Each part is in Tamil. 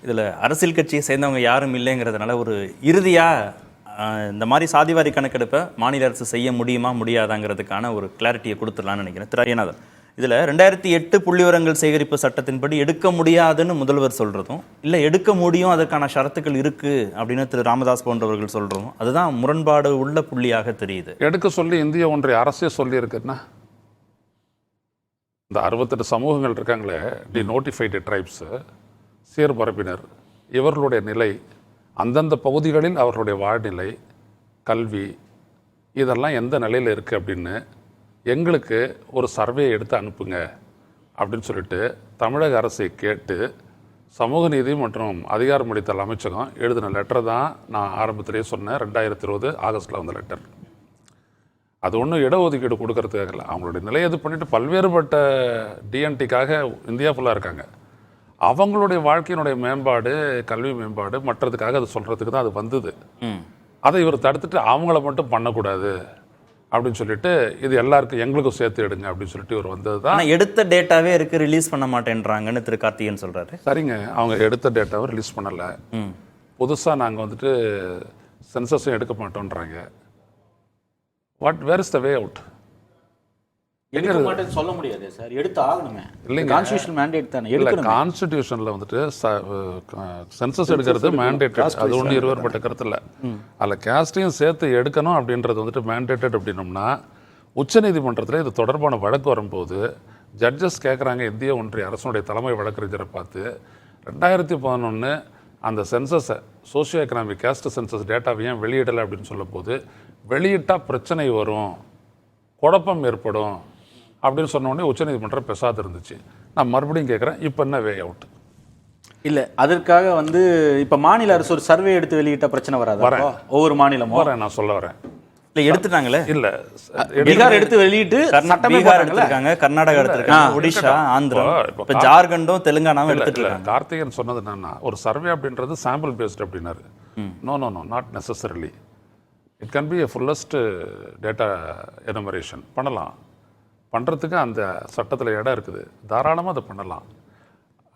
இதில் அரசியல் கட்சியை சேர்ந்தவங்க யாரும் இல்லைங்கிறதுனால ஒரு இறுதியாக இந்த மாதிரி சாதிவாரி கணக்கெடுப்பை மாநில அரசு செய்ய முடியுமா முடியாதாங்கிறதுக்கான ஒரு கிளாரிட்டியை கொடுத்துடலான்னு நினைக்கிறேன். திரு அய்யநாதன், இதில் 2008 புள்ளிவிவரங்கள் சேகரிப்பு சட்டத்தின்படி எடுக்க முடியாதுன்னு முதல்வர் சொல்கிறதும், இல்லை எடுக்க முடியும் அதற்கான ஷரத்துக்கள் இருக்குது அப்படின்னு திரு ராமதாஸ் போன்றவர்கள் சொல்கிறதும், அதுதான் முரண்பாடு உள்ள புள்ளியாக தெரியுது. எடுக்க சொல்லி இந்திய ஒன்றிய அரசே சொல்லியிருக்குன்னா, இந்த 68 சமூகங்கள் இருக்காங்களே, டி நோட்டிஃபைடு ட்ரைப்ஸு, சீர்பரப்பினர், இவர்களுடைய நிலை, அந்தந்த பகுதிகளில் அவர்களுடைய வாழ்நிலை, கல்வி, இதெல்லாம் எந்த நிலையில் இருக்குது அப்படின்னு எங்களுக்கு ஒரு சர்வே எடுத்து அனுப்புங்க அப்படின்னு சொல்லிட்டு தமிழக அரசை கேட்டு சமூக நீதி மற்றும் அதிகாரமளித்தல் அமைச்சகம் எழுதின லெட்டர் தான் நான் ஆரம்பத்திலேயே சொன்னேன். 2020 ஆகஸ்ட்டில் வந்த லெட்டர். அது ஒன்றும் இடஒதுக்கீடு கொடுக்கறதுக்காக இல்லை, அவங்களுடைய நிலையை இது பண்ணிட்டு பல்வேறுபட்ட டிஎன்டிக்காக இந்தியா ஃபுல்லாக இருக்காங்க. அவங்களுடைய வாழ்க்கையினுடைய மேம்பாடு, கல்வி மேம்பாடு, மற்றதுக்காக அது சொல்கிறதுக்கு தான் அது வந்தது. அதை இவர் தடுத்துட்டு அவங்கள மட்டும் பண்ணக்கூடாது அப்படின்னு சொல்லிட்டு இது எல்லாருக்கும் எங்களுக்கும் சேர்த்து எடுங்க அப்படின்னு சொல்லிட்டு இவர் வந்தது தான். எடுத்த டேட்டாவே இருக்கு, ரிலீஸ் பண்ண மாட்டேன்றாங்கன்னு திரு கார்த்திகேயன் சொல்கிறாரு. சரிங்க, அவங்க எடுத்த டேட்டாவை ரிலீஸ் பண்ணலை. புதுசாக நாங்கள் வந்துட்டு சென்சஸும் எடுக்க மாட்டோன்றாங்க. Where is the way out? சொல்ல முடியாது சார், எடுத்து ஆகணுமே. இல்லைங்க, கான்ஸ்டிடியூஷனல் மேண்டேட் தானே. இல்லை, கான்ஸ்டிடியூஷனில் வந்துட்டு சென்சஸ் எடுக்கிறது மேண்டேட்டட், அது ஒன்றும் இருவேறுபட்ட கருத்து இல்லை. அதில் கேஸ்டையும் சேர்த்து எடுக்கணும் அப்படின்றது வந்துட்டு மேண்டேட்டட் அப்படின்னோம்னா, உச்சநீதிமன்றத்தில் இது தொடர்பான வழக்கு வரும்போது ஜட்ஜஸ் கேட்குறாங்க இந்திய ஒன்றிய அரசுடைய தலைமை வழக்கறிஞரை பார்த்து, 2011 அந்த சென்சஸை, சோஷியோ எக்கனாமிக் கேஸ்ட் சென்சஸ் டேட்டாவை ஏன் வெளியிடலை அப்படின்னு சொல்லும் போது, வெளியிட்டால் பிரச்சனை வரும், குழப்பம் ஏற்படும் அப்படின்னு சொன்ன உடனே உச்சநீதிமன்றம் பேசாது இருந்துச்சு. நான் மறுபடியும் கேட்குறேன், இப்போ என்ன வே அவுட்? இல்லை, அதற்காக இப்போ மாநில அரசு ஒரு சர்வே எடுத்து வெளியிட்ட பிரச்சனை வராது? ஒவ்வொரு மாநிலமும் நான் சொல்ல வரேன். இல்லை, எடுத்துட்டாங்களே. இல்லை, பீகார் எடுத்து வெளியிட்டு பீகார் எடுத்திருக்காங்க, கர்நாடகா எடுத்திருக்காங்க, ஒடிஷா, ஆந்திரா, இப்போ ஜார்க்கண்டும் தெலுங்கானாவும் எடுத்துட்டு. கார்த்திகேயன் சொன்னது என்னன்னா, ஒரு சர்வே அப்படின்றது சாம்பிள் பேஸ்ட் அப்படின்னாரு. No, not necessarily. It can be a fullest data enumeration பண்ணலாம். பண்ணுறதுக்கு அந்த சட்டத்தில் இடம் இருக்குது, தாராளமாக அதை பண்ணலாம்.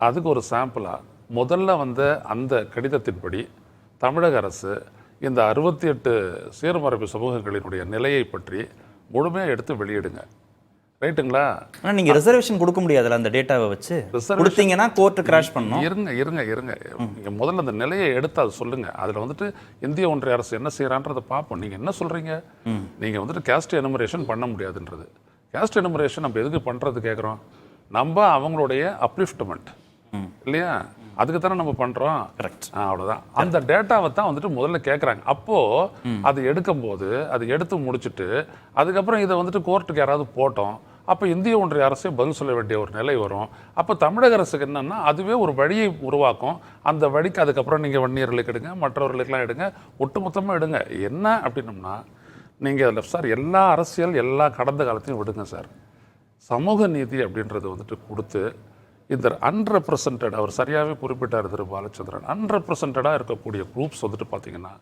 அதுக்கு ஒரு சாம்பிளாக முதல்ல அந்த கடிதத்தின்படி தமிழக அரசு இந்த 68 சீர்மரபு சமூகங்களினுடைய நிலையை பற்றி முழுமையாக எடுத்து வெளியிடுங்க. ரைட்டுங்களா? ஆனால் நீங்கள் ரிசர்வேஷன் கொடுக்க முடியாதுல்ல அந்த டேட்டாவை வச்சு. கொடுத்தீங்கன்னா கோர்ட்டு கிராஷ் பண்ணணும். இருங்க நீங்கள் முதல்ல அந்த நிலையை எடுத்து அதை சொல்லுங்கள். அதில் இந்திய ஒன்றிய அரசு என்ன செய்கிறான்றதை பார்ப்போம். நீங்கள் என்ன சொல்கிறீங்க? நீங்கள் கேஸ்ட் எனுமரேஷன் பண்ண முடியாதுன்றது. கேஸ்ட் எனுமரேஷன் நம்ம எதுக்கு பண்ணுறது கேட்குறோம்? நம்ம அவங்களுடைய அப்லிஃப்ட்மெண்ட் இல்லையா, அதுக்கு தானே நம்ம பண்ணுறோம். கரெக்ட், அவ்வளோதான். அந்த டேட்டாவை தான் முதல்ல கேட்குறாங்க. அப்போது அது எடுக்கும்போது அதை எடுத்து முடிச்சுட்டு அதுக்கப்புறம் இதை கோர்ட்டுக்கு யாராவது போட்டோம், அப்போ இந்திய ஒன்றிய அரசே பதில் சொல்ல வேண்டிய ஒரு நிலை வரும். அப்போ தமிழக அரசுக்கு என்னென்னா அதுவே ஒரு வழியை உருவாக்கும். அந்த வழிக்கு அதுக்கப்புறம் நீங்கள் வன்னியர்களுக்கு எடுங்க, மற்றவர்களுக்கெல்லாம் எடுங்க, ஒட்டுமொத்தமாக எடுங்க. என்ன அப்படின்னோம்னா, நீங்கள் அதில் சார் எல்லா அரசியல் எல்லா கடந்த காலத்தையும் விடுங்க சார். சமூக நீதி அப்படின்றது கொடுத்து இந்த அன்ரெப்ரசன்டட், அவர் சரியாகவே குறிப்பிட்டார் திரு பாலச்சந்திரன், அன்ரெப்ரசன்டடாக இருக்கக்கூடிய குரூப்ஸ் பார்த்தீங்கன்னா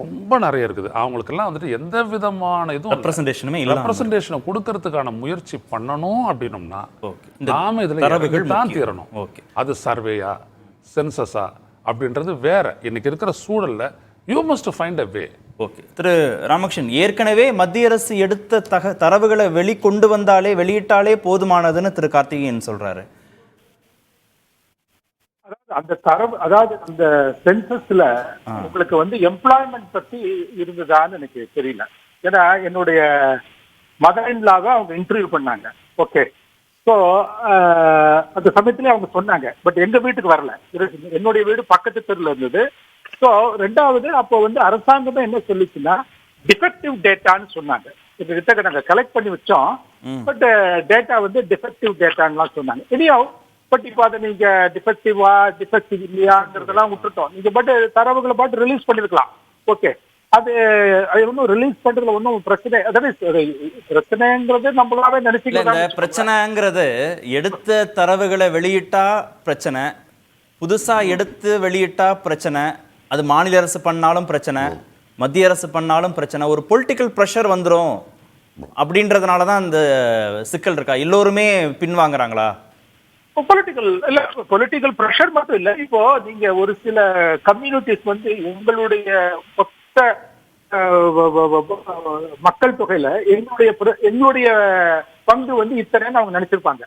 ரொம்ப நிறைய இருக்குது. அவங்களுக்கெல்லாம் எந்த விதமான இதுவும் ரெப்ரசன்டேஷனை கொடுக்கறதுக்கான முயற்சி பண்ணணும் அப்படின்னோம்னா நாம இதில் தான் தீரணும். அது சர்வேயா சென்சஸா அப்படின்றது வேற. இன்னைக்கு இருக்கிற சூழல்ல you must find a way. Okay, Thiru Ramakrishnan, ஏற்கனவே மத்திய அரசு எடுத்த தரவுகளை வெளிக்கொண்டு வந்தாலே, வெளியிட்டாலே போதுமானதுன்னு திரு கார்த்திகேயன் சொல்றாரு. அந்த தரவு, அதாவது அந்த சென்சஸ்ல உங்களுக்கு எம்ப்ளாய்மெண்ட் பத்தி இருந்ததான்னு எனக்கு தெரியல. ஏன்னா என்னுடைய மதர் இன் லாவை அவங்க இன்டர்வியூ பண்ணாங்க. ஓகே, ஸோ அந்த சமயத்திலே அவங்க சொன்னாங்க, பட் எங்க வீட்டுக்கு வரல, என்னுடைய வீடு பக்கத்து தெருல இருந்தது. ஸோ ரெண்டாவது அப்போ அரசாங்கமே என்ன சொல்லிச்சுன்னா டிஃபெக்டிவ் டேட்டான்னு சொன்னாங்க. கிட்ட நாங்கள் கலெக்ட் பண்ணி வச்சோம், பட் டேட்டா டிஃபெக்டிவ் டேட்டான்லாம் சொன்னாங்க. இனியாவும் பட் இப்போ அதை நீங்க டிஃபெக்டிவா டிஃபெக்டிவ் இல்லையாங்கிறதெல்லாம் விட்டுட்டோம். நீங்க பட் தரவுகளை பாட்டு ரிலீஸ் பண்ணிருக்கலாம். ஓகே, அது ஒன்றும் ரிலீஸ் பண்றதுல ஒன்றும் பிரச்சனை, அதாவது பிரச்சனைங்கிறது நம்மளாவே நினைச்சுக்கலாம். பிரச்சனைங்கிறது எடுத்த தரவுகளை வெளியிட்டா பிரச்சனை, புதுசா எடுத்து வெளியிட்டா பிரச்சனை, அது மாநில அரசு பண்ணாலும் பிரச்சனை, மத்திய அரசு பண்ணாலும் பிரச்சனை. ஒரு பொலிட்டிக்கல் ப்ரெஷர் வந்துடும் அப்படின்றதுனால தான் அந்த சிக்கல் இருக்கா? எல்லோருமே பின்வாங்குறாங்களா? பொலிட்டிக்கல் ப்ரெஷர் மட்டும் இல்ல. இப்போ நீங்க ஒரு சில கம்யூனிட்டிஸ் வந்து உங்களுடைய மொத்த மக்கள் தொகையில என்னுடைய பங்கு வந்து இத்தனைன்னு அவங்க நினைச்சிருப்பாங்க.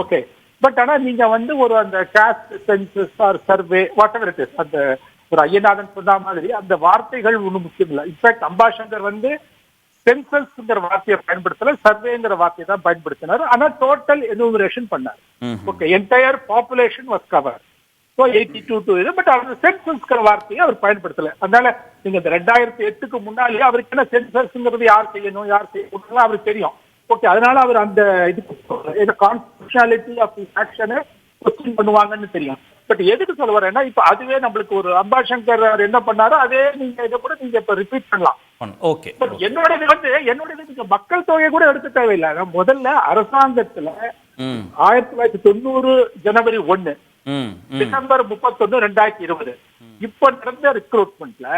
ஓகே, பட் ஆனா நீங்க வந்து ஒரு அந்த caste census or survey whatever it is, அந்த ஒரு ஐயநாதன் சொன்ன மாதிரி அந்த வார்த்தைகள் ஒன்றும் முக்கியம் இல்லை. இன்ஃபேக்ட் அம்பாசங்கர் வந்து சென்சஸ்ங்கிற வார்த்தையை பயன்படுத்தல, சர்வேங்கிற வார்த்தையை தான் பயன்படுத்தினார். ஆனா டோட்டல் எனுமரேஷன் பண்ணார். Okay, entire population was cover. So 82 to இது, பட் அவர் சென்சஸ்ங்கிற வார்த்தையை அவர் பயன்படுத்தல. அதனால நீங்க இந்த 2008க்கு முன்னாலே அவருக்கு என்ன சென்சஸ்ங்கிறது யார் செய்யணும் யார் செய்யணும் அவருக்கு தெரியும். ஓகே, அதனால அவர் அந்த இது கான்ஸ்டிடியூஷனாலிட்டி ஆஃப் ஆக்ஷனை கொஸ்டின் பண்ணுவாங்கன்னு தெரியும். பட் எதுக்கு சொல்ல வரேன்னா, இப்ப அதுவே நம்மளுக்கு ஒரு அம்பாசங்கர் என்ன பண்ணாரோ அதே நீங்க இதை கூட நீங்க இப்ப ரிப்பீட் பண்ணலாம். ஓகே, என்னோட நீங்க மக்கள் தொகையை கூட எடுக்க தேவையில்லை. முதல்ல அரசாங்கத்துல 1990 ஜனவரி 1 டிசம்பர் 31, 2020 இப்ப நடந்த ரெக்ரூட்மெண்ட்ல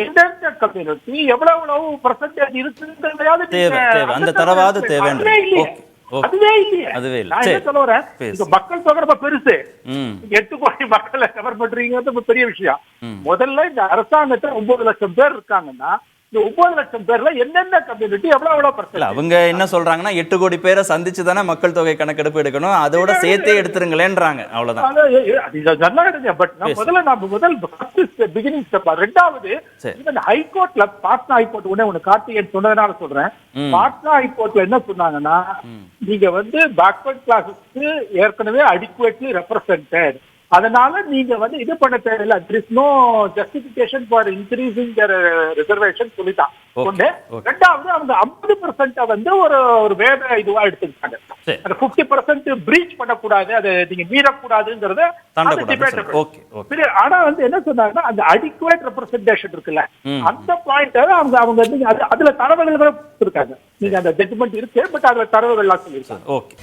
எந்தெந்த கம்யூனிட்டி எவ்வளவு பெர்சன்டேஜ் இருக்குங்கிறதையாவது அந்த தரவாது தேவை. அதுவே இல்லையே. நான் என்ன சொல்ல வரேன், மக்கள் தொகை ரொம்ப பெருசு, 8 கோடி மக்களை கவர் பண்றீங்கிறது பெரிய விஷயம். முதல்ல இந்த அரசாங்கத்துல 9 லட்சம் பேர் இருக்காங்கன்னா இந்த 9 லட்சம் பேர்ல என்னென்ன கம்யூனிட்டி எவ்வளவு பெர்சன்ட். அவங்க என்ன சொல்றாங்கன்னா 8 கோடி பேரை சந்திச்சு தானே மக்கள் தொகை கணக்கெடுப்பு எடுக்கணும், அதோட சேர்த்தே எடுத்துருங்களேன்றாங்க. அவ்வளவுதான். Beginning step. ரெண்டாவது, ஹைகோர்ட்ல பாட்னா ஹைகோர்ட் ஒண்ணு கார்த்திகேயன் சொன்னதுனால சொல்றேன். பாட்னா ஹைகோர்ட்ல என்ன சொன்னாங்கன்னா, நீங்க வந்து பேக்வர்ட் கிளாஸஸ்க்கு ஏற்கனவே அடிக்குவேட்லி ரெப்ரசன்டட், அதனால நீங்க வந்து இது பண்ண தேவையில்லை, there is no justification for increasing their reservation சொல்லிட்டான். ஒண்ணு. ரெண்டாவது, அவங்க 50% வந்து ஒரு வேத இதுவா எடுத்துக்கிட்டாங்க. அந்த 50% பிரீச் பண்ணக்கூடாது, அதை நீங்க மீறக்கூடாதுங்கிறத. ஆனா வந்து என்ன சொன்னாங்கன்னா, அந்த அடிக்குவேட் ரெப்ரசன்டேஷன் இருக்குல்ல, அந்த பாயிண்ட் அவங்க அதுல தரவுகள் இருக்காங்க. நீங்க அந்த ஜட்ஜ்மெண்ட் இருக்கு, பட் அதுல தரவுகள் எல்லாம் சொல்லியிருக்காங்க. ஓகே.